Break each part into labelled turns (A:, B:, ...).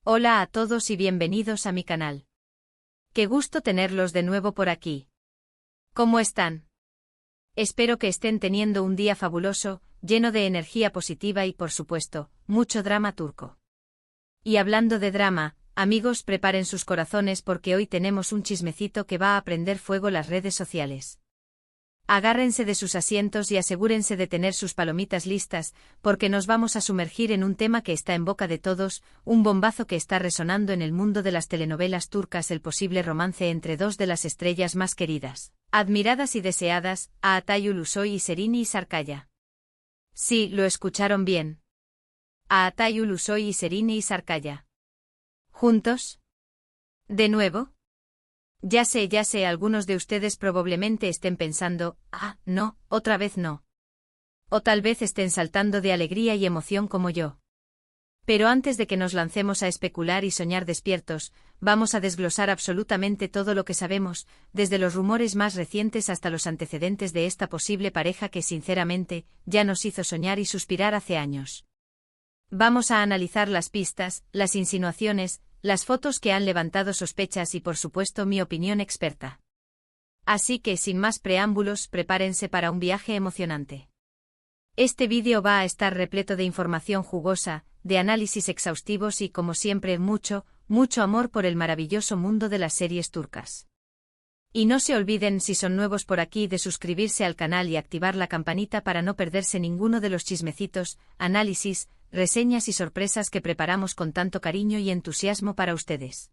A: Hola a todos y bienvenidos a mi canal. Qué gusto tenerlos de nuevo por aquí. ¿Cómo están? Espero que estén teniendo un día fabuloso, lleno de energía positiva y, por supuesto, mucho drama turco. Y hablando de drama, amigos, preparen sus corazones porque hoy tenemos un chismecito que va a prender fuego las redes sociales. Agárrense de sus asientos y asegúrense de tener sus palomitas listas, porque nos vamos a sumergir en un tema que está en boca de todos, un bombazo que está resonando en el mundo de las telenovelas turcas: el posible romance entre dos de las estrellas más queridas, admiradas y deseadas, Aatay Ulusoy y Serini Sarıkaya. Sí, lo escucharon bien. Aatay Ulusoy y Serini Sarıkaya. ¿Juntos? ¿De nuevo? Ya sé, algunos de ustedes probablemente estén pensando, no, otra vez no. O tal vez estén saltando de alegría y emoción como yo. Pero antes de que nos lancemos a especular y soñar despiertos, vamos a desglosar absolutamente todo lo que sabemos, desde los rumores más recientes hasta los antecedentes de esta posible pareja que sinceramente, ya nos hizo soñar y suspirar hace años. Vamos a analizar las pistas, las insinuaciones, las fotos que han levantado sospechas y por supuesto mi opinión experta. Así que sin más preámbulos, prepárense para un viaje emocionante. Este vídeo va a estar repleto de información jugosa, de análisis exhaustivos y, como siempre, mucho amor por el maravilloso mundo de las series turcas. Y no se olviden, si son nuevos por aquí, de suscribirse al canal y activar la campanita para no perderse ninguno de los chismecitos, análisis, reseñas y sorpresas que preparamos con tanto cariño y entusiasmo para ustedes.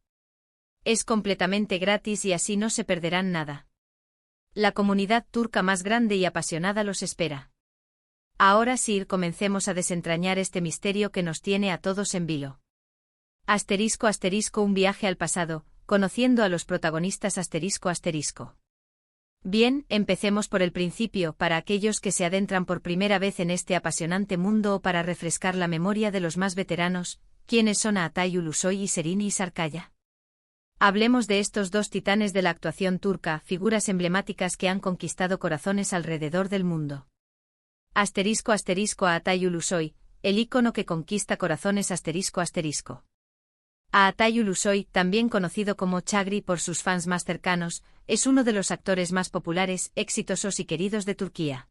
A: Es completamente gratis y así no se perderán nada. La comunidad turca más grande y apasionada los espera. Ahora sí, comencemos a desentrañar este misterio que nos tiene a todos en vilo. ***, un viaje al pasado, conociendo a los protagonistas ***. Bien, empecemos por el principio, para aquellos que se adentran por primera vez en este apasionante mundo o para refrescar la memoria de los más veteranos. ¿Quiénes son Aatay Ulusoy y Serini Sarıkaya? Hablemos de estos dos titanes de la actuación turca, figuras emblemáticas que han conquistado corazones alrededor del mundo. Aatay Ulusoy, el ícono que conquista corazones ***. Aatay Ulusoy, también conocido como Chagri por sus fans más cercanos, es uno de los actores más populares, exitosos y queridos de Turquía.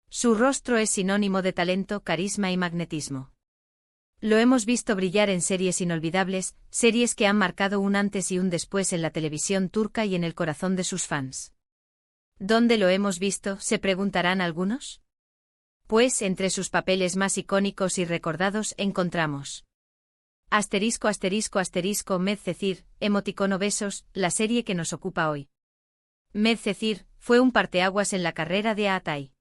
A: Su rostro es sinónimo de talento, carisma y magnetismo. Lo hemos visto brillar en series inolvidables, series que han marcado un antes y un después en la televisión turca y en el corazón de sus fans. ¿Dónde lo hemos visto?, se preguntarán algunos. Pues entre sus papeles más icónicos y recordados encontramos Medcezir, emoticono besos, la serie que nos ocupa hoy. Medcezir fue un parteaguas en la carrera de Aatay.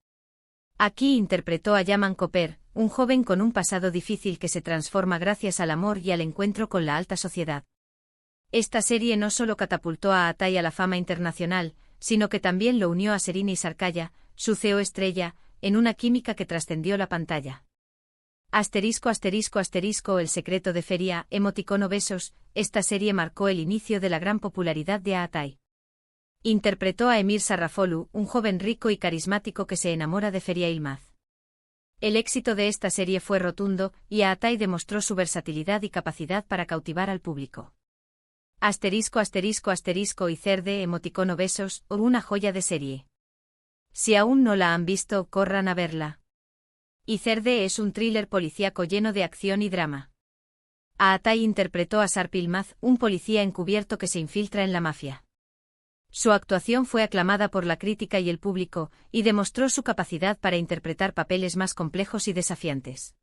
A: Aquí interpretó a Yaman Koper, un joven con un pasado difícil que se transforma gracias al amor y al encuentro con la alta sociedad. Esta serie no solo catapultó a Aatay a la fama internacional, sino que también lo unió a Serini Sarıkaya, su CEO estrella, en una química que trascendió la pantalla. ***, el secreto de Feria, emoticono besos, esta serie marcó el inicio de la gran popularidad de Aatay. Interpretó a Emir Sarrafolu, un joven rico y carismático que se enamora de Feria Yılmaz. El éxito de esta serie fue rotundo, y Aatay demostró su versatilidad y capacidad para cautivar al público. ***, emoticono besos, una joya de serie. Si aún no la han visto, corran a verla. İçeride es un thriller policíaco lleno de acción y drama. Aatay interpretó a Sarp Yılmaz, un policía encubierto que se infiltra en la mafia. Su actuación fue aclamada por la crítica y el público, y demostró su capacidad para interpretar papeles más complejos y desafiantes.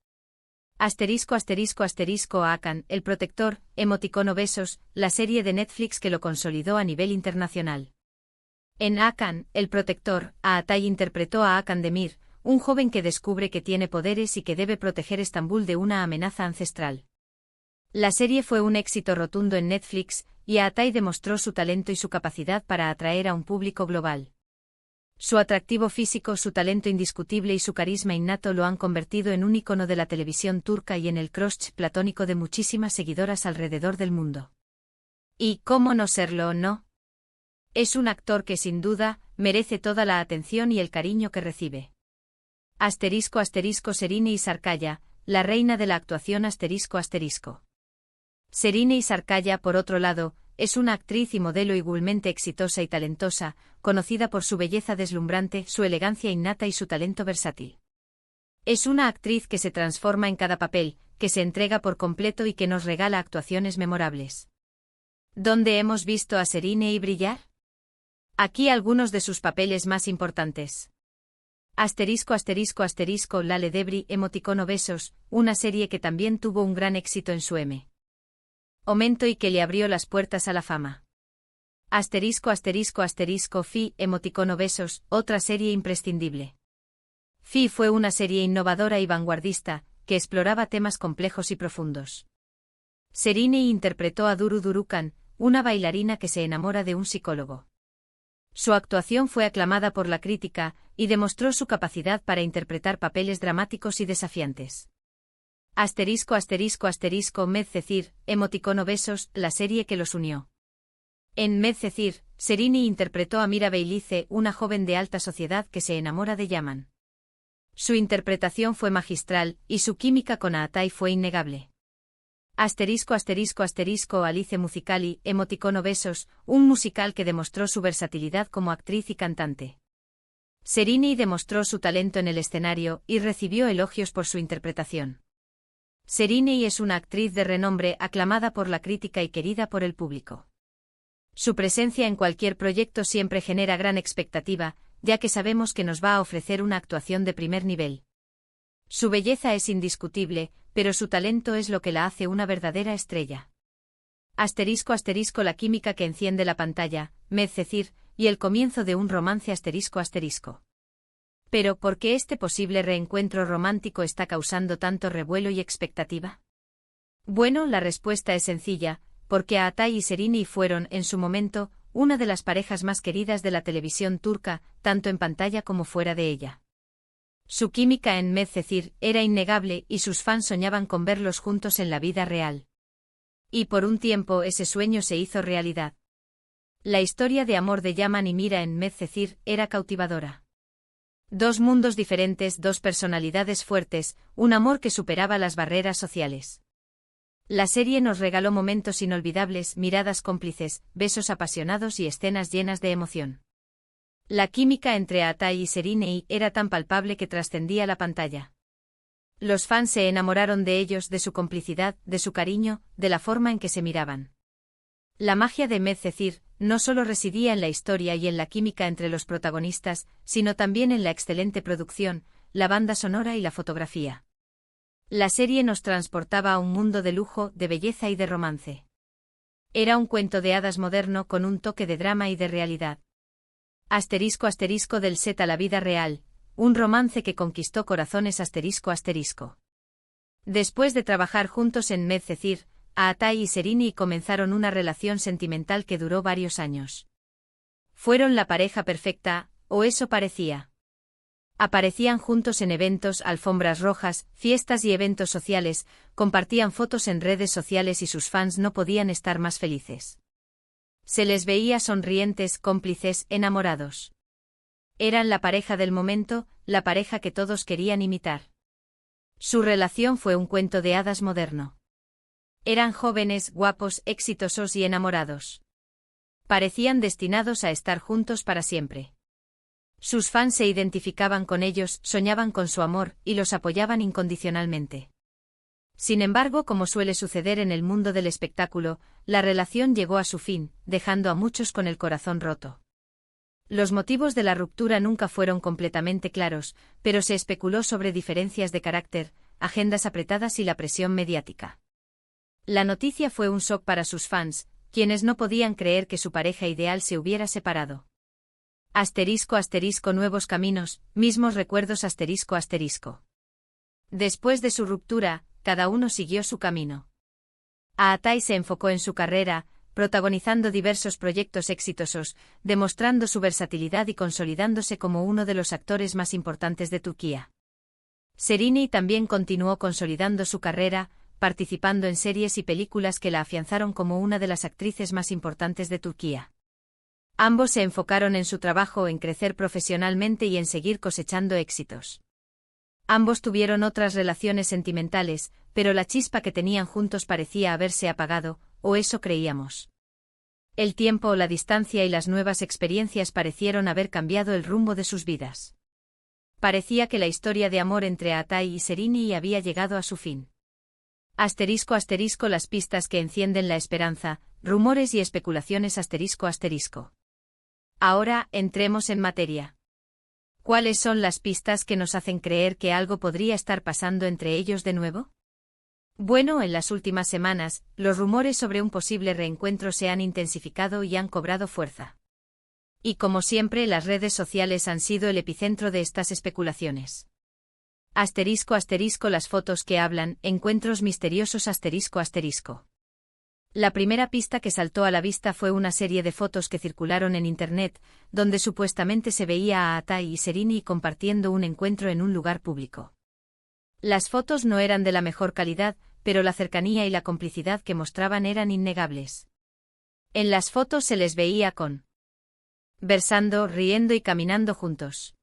A: ***, el protector, emoticono besos, la serie de Netflix que lo consolidó a nivel internacional. En Hakan, el protector, Aatay interpretó a Hakan Demir, un joven que descubre que tiene poderes y que debe proteger Estambul de una amenaza ancestral. La serie fue un éxito rotundo en Netflix, y Aatay demostró su talento y su capacidad para atraer a un público global. Su atractivo físico, su talento indiscutible y su carisma innato lo han convertido en un ícono de la televisión turca y en el crush platónico de muchísimas seguidoras alrededor del mundo. ¿Y cómo no serlo, no? Es un actor que sin duda merece toda la atención y el cariño que recibe. ***, Serini Sarıkaya, la reina de la actuación ***. Serine Sarkaya, por otro lado, es una actriz y modelo igualmente exitosa y talentosa, conocida por su belleza deslumbrante, su elegancia innata y su talento versátil. Es una actriz que se transforma en cada papel, que se entrega por completo y que nos regala actuaciones memorables. ¿Dónde hemos visto a Serine brillar? Aquí algunos de sus papeles más importantes. ***** Lale Debri, emoticono besos, una serie que también tuvo un gran éxito en su momento y que le abrió las puertas a la fama. ***** Fi, emoticono besos, otra serie imprescindible. Fi fue una serie innovadora y vanguardista, que exploraba temas complejos y profundos. Serine interpretó a Duru Durukan, una bailarina que se enamora de un psicólogo. Su actuación fue aclamada por la crítica, y demostró su capacidad para interpretar papeles dramáticos y desafiantes. ****Medcezir, emoticono besos, la serie que los unió. En Medcezir, Serine interpretó a Mira Beylice, una joven de alta sociedad que se enamora de Yaman. Su interpretación fue magistral, y su química con Aatay fue innegable. ****Alice Musicali, emoticono besos, un musical que demostró su versatilidad como actriz y cantante. Serine demostró su talento en el escenario y recibió elogios por su interpretación. Serine es una actriz de renombre aclamada por la crítica y querida por el público. Su presencia en cualquier proyecto siempre genera gran expectativa, ya que sabemos que nos va a ofrecer una actuación de primer nivel. Su belleza es indiscutible, pero su talento es lo que la hace una verdadera estrella. ****, la química que enciende la pantalla, Medcezir, y el comienzo de un romance ****. Pero, ¿por qué este posible reencuentro romántico está causando tanto revuelo y expectativa? Bueno, la respuesta es sencilla, porque Aatay y Serine fueron, en su momento, una de las parejas más queridas de la televisión turca, tanto en pantalla como fuera de ella. Su química en Medcezir era innegable y sus fans soñaban con verlos juntos en la vida real. Y por un tiempo ese sueño se hizo realidad. La historia de amor de Yaman y Mira en Medcezir era cautivadora. Dos mundos diferentes, dos personalidades fuertes, un amor que superaba las barreras sociales. La serie nos regaló momentos inolvidables, miradas cómplices, besos apasionados y escenas llenas de emoción. La química entre Aatay y Serine era tan palpable que trascendía la pantalla. Los fans se enamoraron de ellos, de su complicidad, de su cariño, de la forma en que se miraban. La magia de Medcezir no solo residía en la historia y en la química entre los protagonistas, sino también en la excelente producción, la banda sonora y la fotografía. La serie nos transportaba a un mundo de lujo, de belleza y de romance. Era un cuento de hadas moderno con un toque de drama y de realidad. ****, del set a la vida real, un romance que conquistó corazones ****. Después de trabajar juntos en Medcezir, Aatay y Serine comenzaron una relación sentimental que duró varios años. Fueron la pareja perfecta, o eso parecía. Aparecían juntos en eventos, alfombras rojas, fiestas y eventos sociales, compartían fotos en redes sociales y sus fans no podían estar más felices. Se les veía sonrientes, cómplices, enamorados. Eran la pareja del momento, la pareja que todos querían imitar. Su relación fue un cuento de hadas moderno. Eran jóvenes, guapos, exitosos y enamorados. Parecían destinados a estar juntos para siempre. Sus fans se identificaban con ellos, soñaban con su amor, y los apoyaban incondicionalmente. Sin embargo, como suele suceder en el mundo del espectáculo, la relación llegó a su fin, dejando a muchos con el corazón roto. Los motivos de la ruptura nunca fueron completamente claros, pero se especuló sobre diferencias de carácter, agendas apretadas y la presión mediática. La noticia fue un shock para sus fans, quienes no podían creer que su pareja ideal se hubiera separado. ****, nuevos caminos, mismos recuerdos ****. Después de su ruptura, cada uno siguió su camino. Aatay se enfocó en su carrera, protagonizando diversos proyectos exitosos, demostrando su versatilidad y consolidándose como uno de los actores más importantes de Turquía. Serine también continuó consolidando su carrera, participando en series y películas que la afianzaron como una de las actrices más importantes de Turquía. Ambos se enfocaron en su trabajo, en crecer profesionalmente y en seguir cosechando éxitos. Ambos tuvieron otras relaciones sentimentales, pero la chispa que tenían juntos parecía haberse apagado, o eso creíamos. El tiempo, la distancia y las nuevas experiencias parecieron haber cambiado el rumbo de sus vidas. Parecía que la historia de amor entre Atai y Serini había llegado a su fin. Asterisco asterisco las pistas que encienden la esperanza, rumores y especulaciones asterisco asterisco. Ahora, entremos en materia. ¿Cuáles son las pistas que nos hacen creer que algo podría estar pasando entre ellos de nuevo? Bueno, en las últimas semanas, los rumores sobre un posible reencuentro se han intensificado y han cobrado fuerza. Y como siempre, las redes sociales han sido el epicentro de estas especulaciones. Asterisco asterisco las fotos que hablan, encuentros misteriosos asterisco asterisco. La primera pista que saltó a la vista fue una serie de fotos que circularon en Internet, donde supuestamente se veía a Atai y Serini compartiendo un encuentro en un lugar público. Las fotos no eran de la mejor calidad, pero la cercanía y la complicidad que mostraban eran innegables. En las fotos se les veía conversando, riendo y caminando juntos.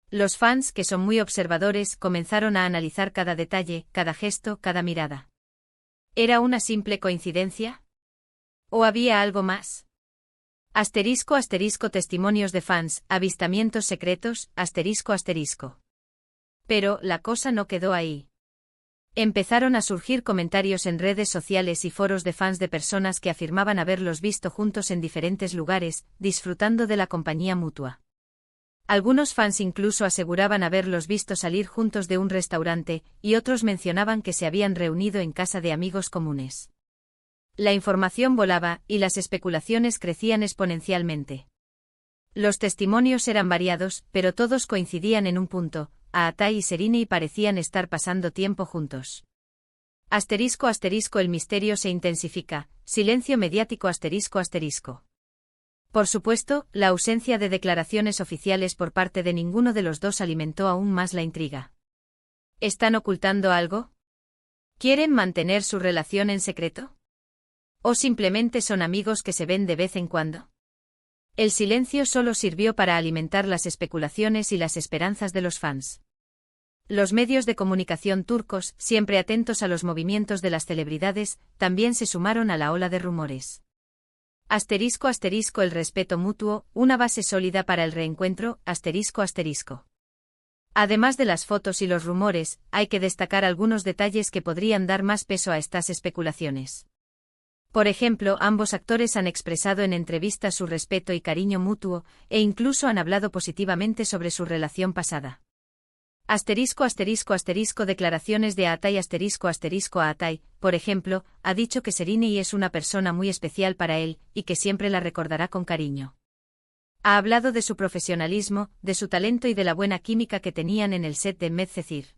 A: Los fans, que son muy observadores, comenzaron a analizar cada detalle, cada gesto, cada mirada. ¿Era una simple coincidencia? ¿O había algo más? Asterisco asterisco testimonios de fans, avistamientos secretos, asterisco asterisco. Pero la cosa no quedó ahí. Empezaron a surgir comentarios en redes sociales y foros de fans de personas que afirmaban haberlos visto juntos en diferentes lugares, disfrutando de la compañía mutua. Algunos fans incluso aseguraban haberlos visto salir juntos de un restaurante, y otros mencionaban que se habían reunido en casa de amigos comunes. La información volaba, y las especulaciones crecían exponencialmente. Los testimonios eran variados, pero todos coincidían en un punto: Atai y Serini parecían estar pasando tiempo juntos. Asterisco asterisco el misterio se intensifica, silencio mediático asterisco asterisco. Por supuesto, la ausencia de declaraciones oficiales por parte de ninguno de los dos alimentó aún más la intriga. ¿Están ocultando algo? ¿Quieren mantener su relación en secreto? ¿O simplemente son amigos que se ven de vez en cuando? El silencio solo sirvió para alimentar las especulaciones y las esperanzas de los fans. Los medios de comunicación turcos, siempre atentos a los movimientos de las celebridades, también se sumaron a la ola de rumores. Asterisco asterisco el respeto mutuo, una base sólida para el reencuentro, asterisco asterisco. Además de las fotos y los rumores, hay que destacar algunos detalles que podrían dar más peso a estas especulaciones. Por ejemplo, ambos actores han expresado en entrevistas su respeto y cariño mutuo, e incluso han hablado positivamente sobre su relación pasada. Asterisco asterisco asterisco declaraciones de Atai asterisco asterisco Atai, por ejemplo, ha dicho que Serini es una persona muy especial para él, y que siempre la recordará con cariño. Ha hablado de su profesionalismo, de su talento y de la buena química que tenían en el set de Medcezir.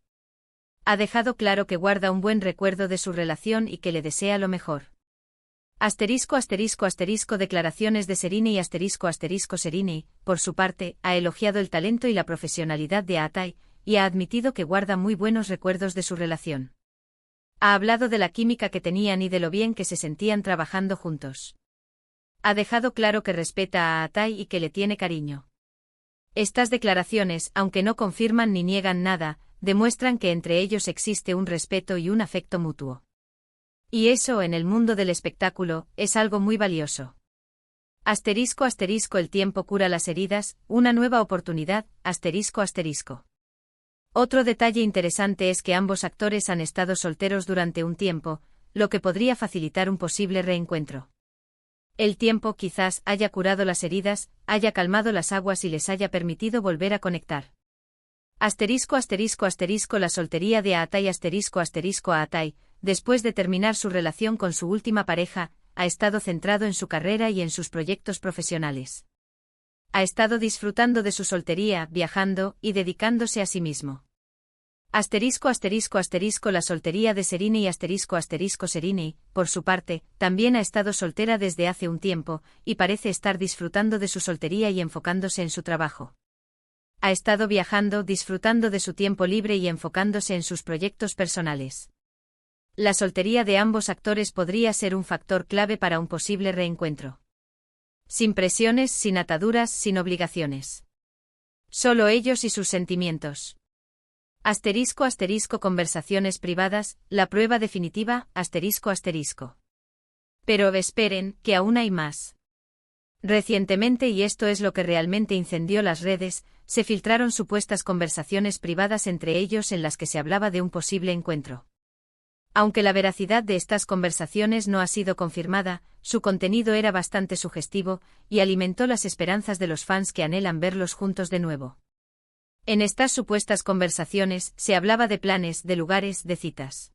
A: Ha dejado claro que guarda un buen recuerdo de su relación y que le desea lo mejor. Asterisco asterisco asterisco declaraciones de Serini y asterisco asterisco Serini, por su parte, ha elogiado el talento y la profesionalidad de Atai, y ha admitido que guarda muy buenos recuerdos de su relación. Ha hablado de la química que tenían y de lo bien que se sentían trabajando juntos. Ha dejado claro que respeta a Atai y que le tiene cariño. Estas declaraciones, aunque no confirman ni niegan nada, demuestran que entre ellos existe un respeto y un afecto mutuo. Y eso, en el mundo del espectáculo, es algo muy valioso. Asterisco asterisco el tiempo cura las heridas, una nueva oportunidad, asterisco asterisco. Otro detalle interesante es que ambos actores han estado solteros durante un tiempo, lo que podría facilitar un posible reencuentro. El tiempo quizás haya curado las heridas, haya calmado las aguas y les haya permitido volver a conectar. Asterisco asterisco asterisco la soltería de Atai asterisco asterisco Atai, después de terminar su relación con su última pareja, ha estado centrado en su carrera y en sus proyectos profesionales. Ha estado disfrutando de su soltería, viajando y dedicándose a sí mismo. Asterisco asterisco asterisco la soltería de Serini y asterisco asterisco Serini, por su parte, también ha estado soltera desde hace un tiempo, y parece estar disfrutando de su soltería y enfocándose en su trabajo. Ha estado viajando, disfrutando de su tiempo libre y enfocándose en sus proyectos personales. La soltería de ambos actores podría ser un factor clave para un posible reencuentro. Sin presiones, sin ataduras, sin obligaciones. Solo ellos y sus sentimientos. Asterisco asterisco conversaciones privadas, la prueba definitiva, asterisco asterisco. Pero esperen, que aún hay más. Recientemente, y esto es lo que realmente incendió las redes, se filtraron supuestas conversaciones privadas entre ellos en las que se hablaba de un posible encuentro. Aunque la veracidad de estas conversaciones no ha sido confirmada, su contenido era bastante sugestivo y alimentó las esperanzas de los fans que anhelan verlos juntos de nuevo. En estas supuestas conversaciones se hablaba de planes, de lugares, de citas.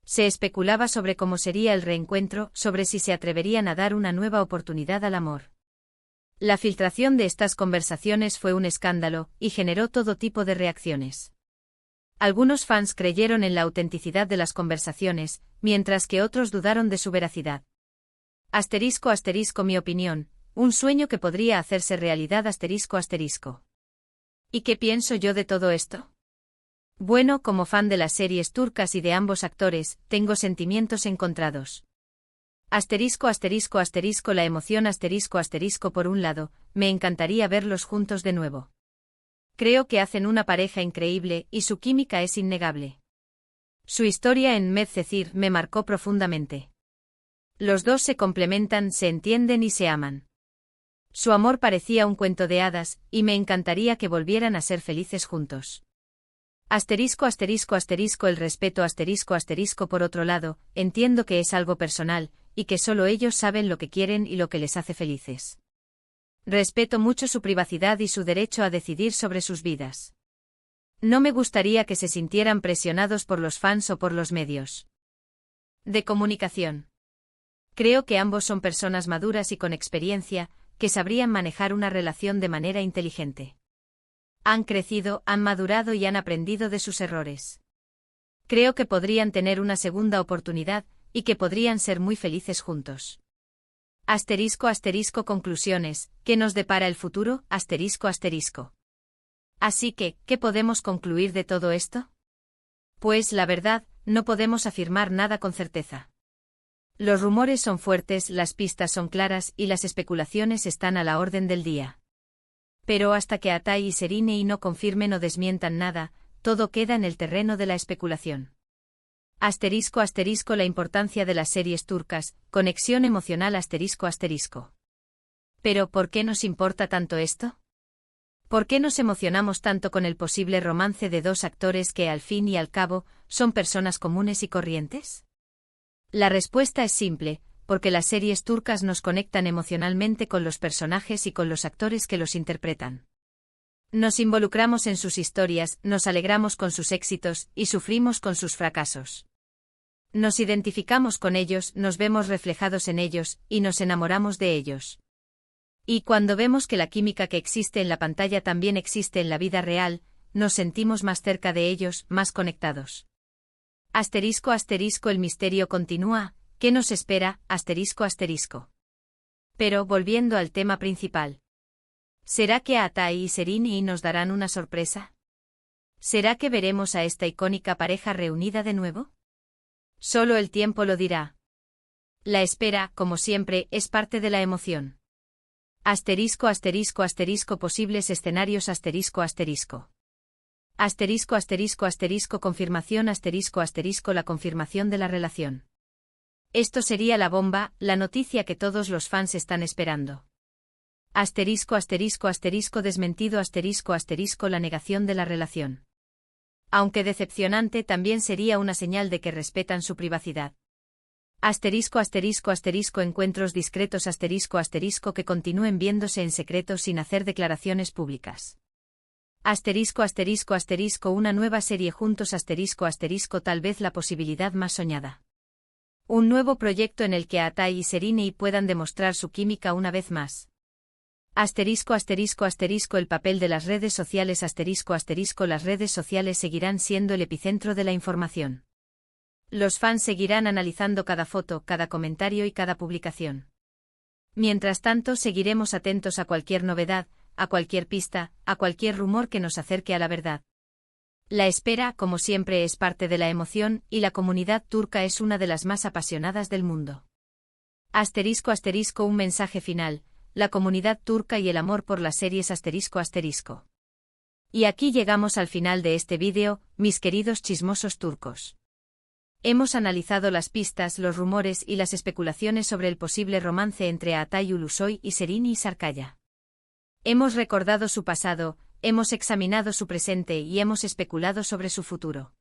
A: Se especulaba sobre cómo sería el reencuentro, sobre si se atreverían a dar una nueva oportunidad al amor. La filtración de estas conversaciones fue un escándalo y generó todo tipo de reacciones. Algunos fans creyeron en la autenticidad de las conversaciones, mientras que otros dudaron de su veracidad. Asterisco asterisco mi opinión, un sueño que podría hacerse realidad asterisco asterisco. ¿Y qué pienso yo de todo esto? Bueno, como fan de las series turcas y de ambos actores, tengo sentimientos encontrados. Asterisco asterisco asterisco la emoción asterisco asterisco por un lado, me encantaría verlos juntos de nuevo. Creo que hacen una pareja increíble y su química es innegable. Su historia en Medcezir me marcó profundamente. Los dos se complementan, se entienden y se aman. Su amor parecía un cuento de hadas, y me encantaría que volvieran a ser felices juntos. Asterisco asterisco asterisco el respeto asterisco asterisco por otro lado, entiendo que es algo personal, y que solo ellos saben lo que quieren y lo que les hace felices. Respeto mucho su privacidad y su derecho a decidir sobre sus vidas. No me gustaría que se sintieran presionados por los fans o por los medios de comunicación. Creo que ambos son personas maduras y con experiencia, que sabrían manejar una relación de manera inteligente. Han crecido, han madurado y han aprendido de sus errores. Creo que podrían tener una segunda oportunidad, y que podrían ser muy felices juntos. Asterisco asterisco conclusiones, ¿qué nos depara el futuro? Asterisco asterisco. Así que, ¿qué podemos concluir de todo esto? Pues la verdad, no podemos afirmar nada con certeza. Los rumores son fuertes, las pistas son claras y las especulaciones están a la orden del día. Pero hasta que Atay y Serine no confirmen o desmientan nada, todo queda en el terreno de la especulación. Asterisco asterisco la importancia de las series turcas, conexión emocional asterisco asterisco. Pero ¿por qué nos importa tanto esto? ¿Por qué nos emocionamos tanto con el posible romance de dos actores que al fin y al cabo son personas comunes y corrientes? La respuesta es simple, porque las series turcas nos conectan emocionalmente con los personajes y con los actores que los interpretan. Nos involucramos en sus historias, nos alegramos con sus éxitos y sufrimos con sus fracasos. Nos identificamos con ellos, nos vemos reflejados en ellos y nos enamoramos de ellos. Y cuando vemos que la química que existe en la pantalla también existe en la vida real, nos sentimos más cerca de ellos, más conectados. Asterisco asterisco el misterio continúa, ¿qué nos espera? Asterisco asterisco. Pero volviendo al tema principal. ¿Será que Atay y Serine nos darán una sorpresa? ¿Será que veremos a esta icónica pareja reunida de nuevo? Solo el tiempo lo dirá. La espera, como siempre, es parte de la emoción. Asterisco asterisco asterisco posibles escenarios asterisco asterisco. Asterisco asterisco asterisco confirmación asterisco asterisco la confirmación de la relación. Esto sería la bomba, la noticia que todos los fans están esperando. Asterisco asterisco asterisco desmentido asterisco asterisco la negación de la relación. Aunque decepcionante, también sería una señal de que respetan su privacidad. Asterisco asterisco asterisco encuentros discretos asterisco asterisco que continúen viéndose en secreto sin hacer declaraciones públicas. Asterisco asterisco asterisco una nueva serie juntos asterisco asterisco tal vez la posibilidad más soñada. Un nuevo proyecto en el que Atay y Serine puedan demostrar su química una vez más. Asterisco asterisco asterisco el papel de las redes sociales asterisco asterisco las redes sociales seguirán siendo el epicentro de la información. Los fans seguirán analizando cada foto, cada comentario y cada publicación. Mientras tanto seguiremos atentos a cualquier novedad, a cualquier pista, a cualquier rumor que nos acerque a la verdad. La espera, como siempre, es parte de la emoción y la comunidad turca es una de las más apasionadas del mundo. Asterisco asterisco un mensaje final. La comunidad turca y el amor por las series asterisco asterisco. Y aquí llegamos al final de este vídeo, mis queridos chismosos turcos. Hemos analizado las pistas, los rumores y las especulaciones sobre el posible romance entre Altay Ulusoy y Serini Sarkaya. Hemos recordado su pasado, hemos examinado su presente y hemos especulado sobre su futuro.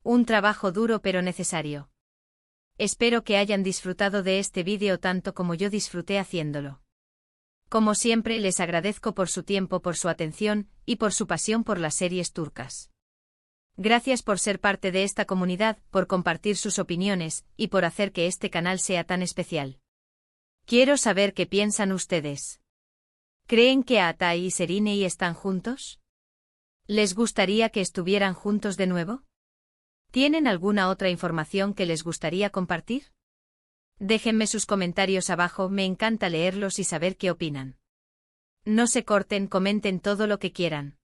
A: Un trabajo duro pero necesario. Espero que hayan disfrutado de este vídeo tanto como yo disfruté haciéndolo. Como siempre, les agradezco por su tiempo, por su atención y por su pasión por las series turcas. Gracias por ser parte de esta comunidad, por compartir sus opiniones y por hacer que este canal sea tan especial. Quiero saber qué piensan ustedes. ¿Creen que Altay y Serini están juntos? ¿Les gustaría que estuvieran juntos de nuevo? ¿Tienen alguna otra información que les gustaría compartir? Déjenme sus comentarios abajo, me encanta leerlos y saber qué opinan. No se corten, comenten todo lo que quieran.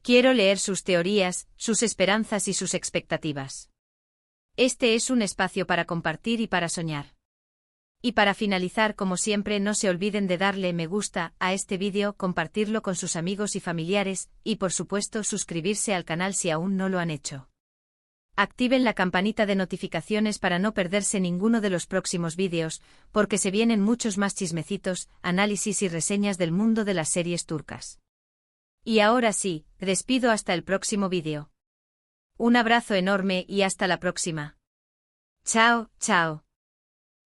A: Quiero leer sus teorías, sus esperanzas y sus expectativas. Este es un espacio para compartir y para soñar. Y para finalizar, como siempre, no se olviden de darle me gusta a este vídeo, compartirlo con sus amigos y familiares, y por supuesto suscribirse al canal si aún no lo han hecho. Activen la campanita de notificaciones para no perderse ninguno de los próximos vídeos, porque se vienen muchos más chismecitos, análisis y reseñas del mundo de las series turcas. Y ahora sí, despido hasta el próximo vídeo. Un abrazo enorme y hasta la próxima. Chao, chao.